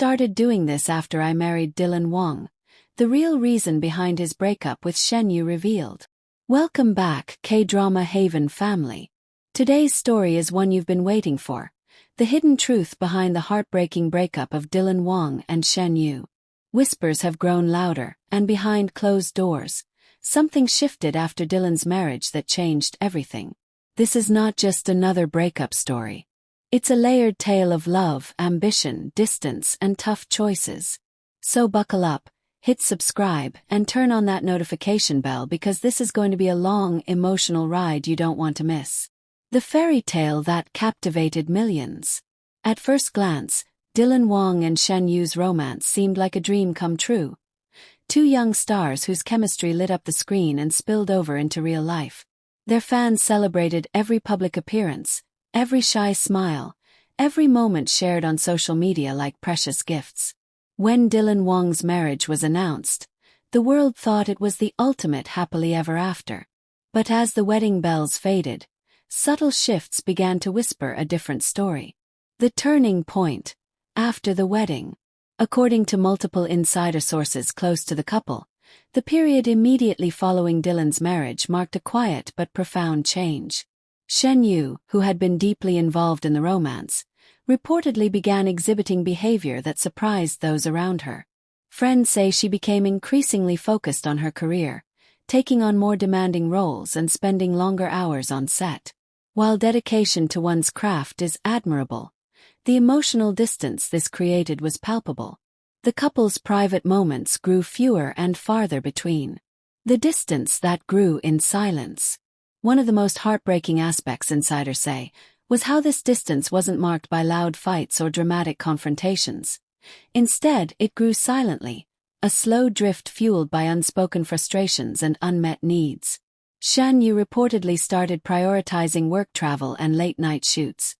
started doing this after I married Dylan Wang. The real reason behind his breakup with Shen Yue revealed. Welcome back, K-drama Haven family. Today's story is one you've been waiting for. The hidden truth behind the heartbreaking breakup of Dylan Wang and Shen Yue. Whispers have grown louder, and behind closed doors, something shifted after Dylan's marriage that changed everything. This is not just another breakup story. It's a layered tale of love, ambition, distance, and tough choices. So buckle up, hit subscribe, and turn on that notification bell because this is going to be a long, emotional ride you don't want to miss. The fairy tale that captivated millions. At first glance, Dylan Wang and Shen Yue's romance seemed like a dream come true. Two young stars whose chemistry lit up the screen and spilled over into real life. Their fans celebrated every public appearance, every shy smile, every moment shared on social media like precious gifts. When Dylan Wang's marriage was announced, the world thought it was the ultimate happily ever after. But as the wedding bells faded, subtle shifts began to whisper a different story. The turning point. After the wedding. According to multiple insider sources close to the couple, the period immediately following Dylan's marriage marked a quiet but profound change. Shen Yue, who had been deeply involved in the romance, reportedly began exhibiting behavior that surprised those around her. Friends say she became increasingly focused on her career, taking on more demanding roles and spending longer hours on set. While dedication to one's craft is admirable, the emotional distance this created was palpable. The couple's private moments grew fewer and farther between. The distance that grew in silence. One of the most heartbreaking aspects, insiders say, was how this distance wasn't marked by loud fights or dramatic confrontations. Instead, it grew silently, a slow drift fueled by unspoken frustrations and unmet needs. Shen Yue reportedly started prioritizing work travel and late-night shoots,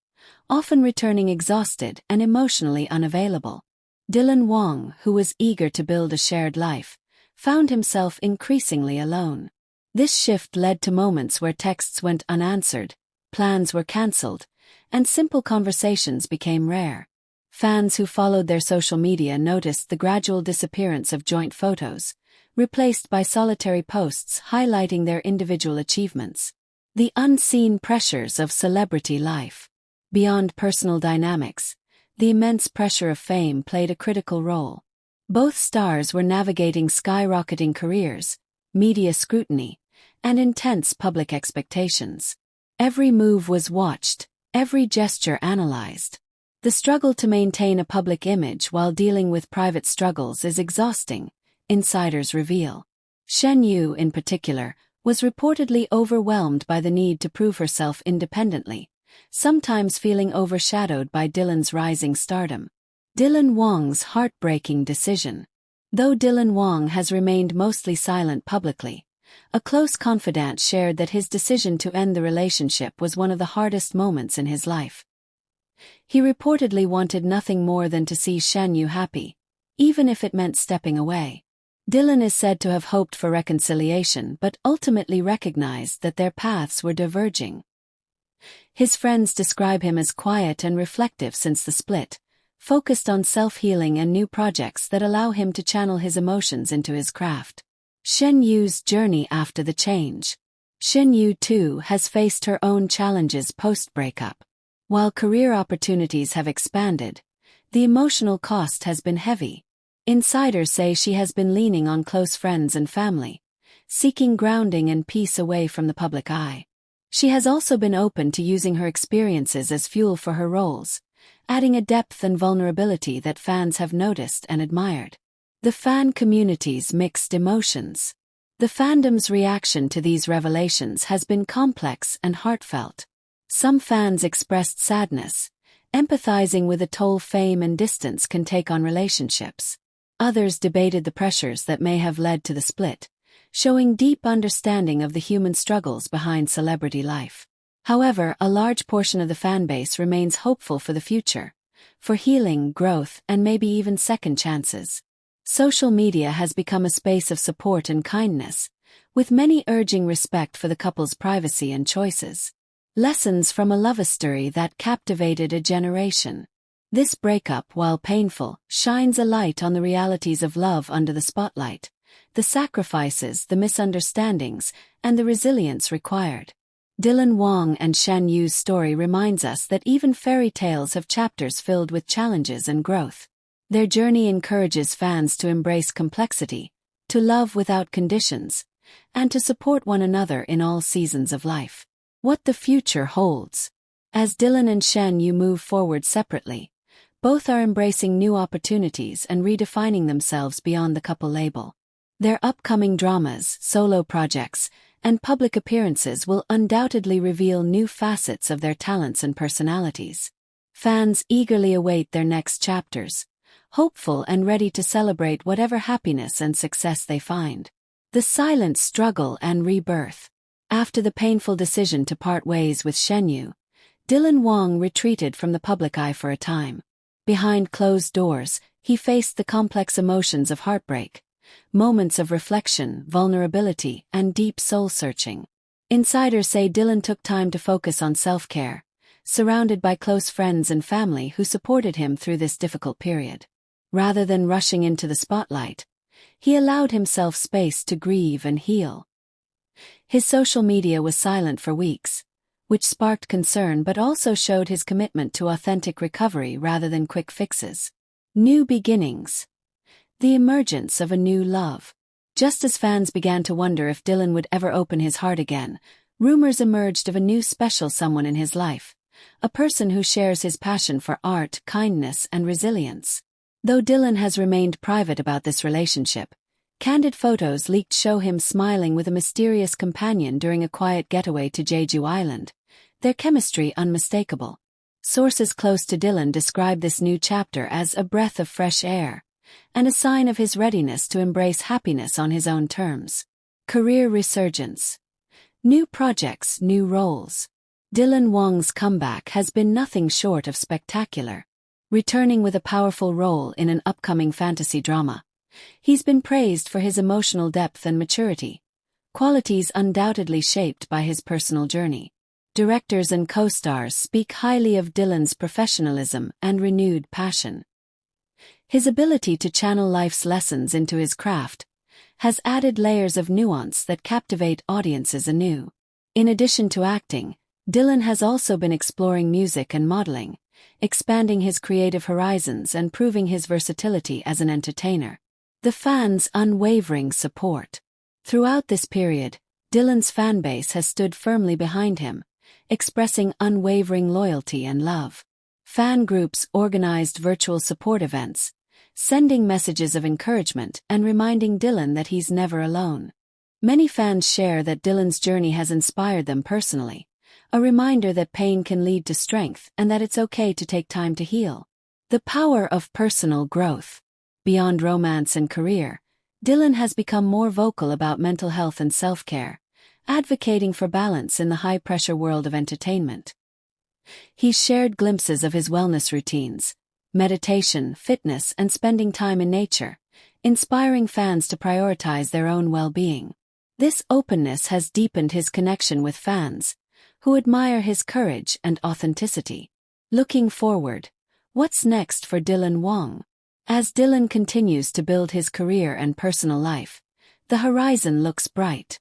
often returning exhausted and emotionally unavailable. Dylan Wang, who was eager to build a shared life, found himself increasingly alone. This shift led to moments where texts went unanswered, plans were cancelled, and simple conversations became rare. Fans who followed their social media noticed the gradual disappearance of joint photos, replaced by solitary posts highlighting their individual achievements. The unseen pressures of celebrity life. Beyond personal dynamics, the immense pressure of fame played a critical role. Both stars were navigating skyrocketing careers, media scrutiny, and intense public expectations. Every move was watched, every gesture analyzed. The struggle to maintain a public image while dealing with private struggles is exhausting, insiders reveal. Shen Yue, in particular, was reportedly overwhelmed by the need to prove herself independently, sometimes feeling overshadowed by Dylan's rising stardom. Dylan Wang's heartbreaking decision. Though Dylan Wang has remained mostly silent publicly, a close confidant shared that his decision to end the relationship was one of the hardest moments in his life. He reportedly wanted nothing more than to see Shen Yue happy, even if it meant stepping away. Dylan is said to have hoped for reconciliation but ultimately recognized that their paths were diverging. His friends describe him as quiet and reflective since the split, focused on self-healing and new projects that allow him to channel his emotions into his craft. Shen Yue's journey after the change. Shen Yue, too, has faced her own challenges post-breakup. While career opportunities have expanded, the emotional cost has been heavy. Insiders say she has been leaning on close friends and family, seeking grounding and peace away from the public eye. She has also been open to using her experiences as fuel for her roles, adding a depth and vulnerability that fans have noticed and admired. The fan community's mixed emotions. The fandom's reaction to these revelations has been complex and heartfelt. Some fans expressed sadness, empathizing with the toll fame and distance can take on relationships. Others debated the pressures that may have led to the split, showing deep understanding of the human struggles behind celebrity life. However, a large portion of the fanbase remains hopeful for the future, for healing, growth, and maybe even second chances. Social media has become a space of support and kindness, with many urging respect for the couple's privacy and choices. Lessons from a love story that captivated a generation. This breakup, while painful, shines a light on the realities of love under the spotlight, the sacrifices, the misunderstandings, and the resilience required. Dylan Wang and Shen Yue's story reminds us that even fairy tales have chapters filled with challenges and growth. Their journey encourages fans to embrace complexity, to love without conditions, and to support one another in all seasons of life. What the future holds. As Dylan and Shen Yue move forward separately, both are embracing new opportunities and redefining themselves beyond the couple label. Their upcoming dramas, solo projects, and public appearances will undoubtedly reveal new facets of their talents and personalities. Fans eagerly await their next chapters, hopeful and ready to celebrate whatever happiness and success they find. The silent struggle and rebirth. After the painful decision to part ways with Shen Yue, Dylan Wang retreated from the public eye for a time. Behind closed doors, he faced the complex emotions of heartbreak, moments of reflection, vulnerability, and deep soul-searching. Insiders say Dylan took time to focus on self-care, surrounded by close friends and family who supported him through this difficult period. Rather than rushing into the spotlight, he allowed himself space to grieve and heal. His social media was silent for weeks, which sparked concern but also showed his commitment to authentic recovery rather than quick fixes. New beginnings. The emergence of a new love. Just as fans began to wonder if Dylan would ever open his heart again, rumors emerged of a new special someone in his life, a person who shares his passion for art, kindness, and resilience. Though Dylan has remained private about this relationship, candid photos leaked show him smiling with a mysterious companion during a quiet getaway to Jeju Island, their chemistry unmistakable. Sources close to Dylan describe this new chapter as a breath of fresh air, and a sign of his readiness to embrace happiness on his own terms. Career resurgence. New projects, new roles. Dylan Wang's comeback has been nothing short of spectacular. Returning with a powerful role in an upcoming fantasy drama, he's been praised for his emotional depth and maturity, qualities undoubtedly shaped by his personal journey. Directors and co-stars speak highly of Dylan's professionalism and renewed passion. His ability to channel life's lessons into his craft has added layers of nuance that captivate audiences anew. In addition to acting, Dylan has also been exploring music and modeling, expanding his creative horizons and proving his versatility as an entertainer. The fans' unwavering support. Throughout this period, Dylan's fanbase has stood firmly behind him, expressing unwavering loyalty and love. Fan groups organized virtual support events, sending messages of encouragement and reminding Dylan that he's never alone. Many fans share that Dylan's journey has inspired them personally, a reminder that pain can lead to strength and that it's okay to take time to heal. The power of personal growth. Beyond romance and career, Dylan has become more vocal about mental health and self-care, advocating for balance in the high-pressure world of entertainment. He's shared glimpses of his wellness routines, meditation, fitness, and spending time in nature, inspiring fans to prioritize their own well-being. This openness has deepened his connection with fans, who admire his courage and authenticity. Looking forward, what's next for Dylan Wang? As Dylan continues to build his career and personal life, the horizon looks bright.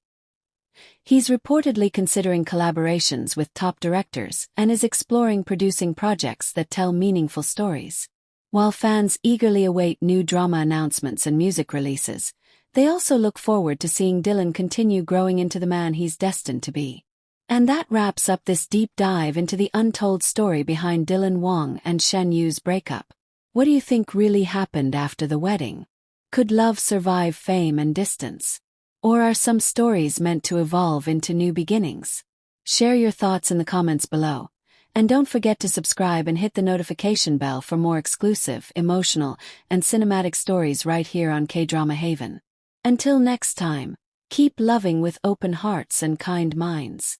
He's reportedly considering collaborations with top directors and is exploring producing projects that tell meaningful stories. While fans eagerly await new drama announcements and music releases, they also look forward to seeing Dylan continue growing into the man he's destined to be. And that wraps up this deep dive into the untold story behind Dylan Wang and Shen Yue's breakup. What do you think really happened after the wedding? Could love survive fame and distance? Or are some stories meant to evolve into new beginnings? Share your thoughts in the comments below. And don't forget to subscribe and hit the notification bell for more exclusive, emotional, and cinematic stories right here on K-Drama Haven. Until next time, keep loving with open hearts and kind minds.